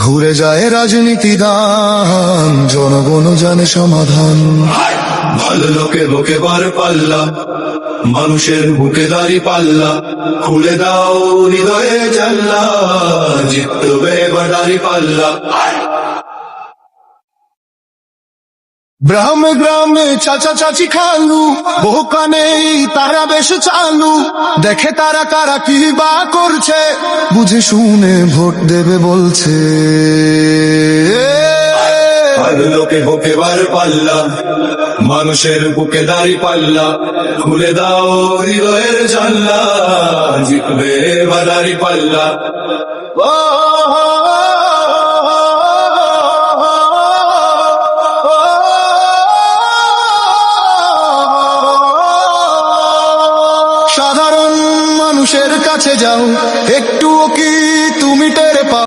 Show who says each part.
Speaker 1: ঘুরে যায় রাজনীতি দান, জনগণ জানে সমাধান।
Speaker 2: ভালো লোকে বুকে বার পাল্লা, মানুষের বুকে দাঁড়ি পাল্লা, খুলে দাও হৃদয়ে জানলা, জিতবে এবার দাঁড়ি পাল্লা।
Speaker 1: গ্রামে গ্রামে চাচা চাচি খালু, বহু কানে তারা বেশ চালু, দেখে তারা কারা কি বা করছে, বুঝে শুনে ভোট দেবে বলছে।
Speaker 2: ভালো লোকে বুকে বার পাল্লা, মানুষের বুকে দাঁড়ি পাল্লা, খুলে দাও হৃদয়ের জানলা, জিতবে এবার দাঁড়ি পাল্লা।
Speaker 1: সাধারণ মানুষের কাছে যাও, একটুও কি তুমি টের পাও?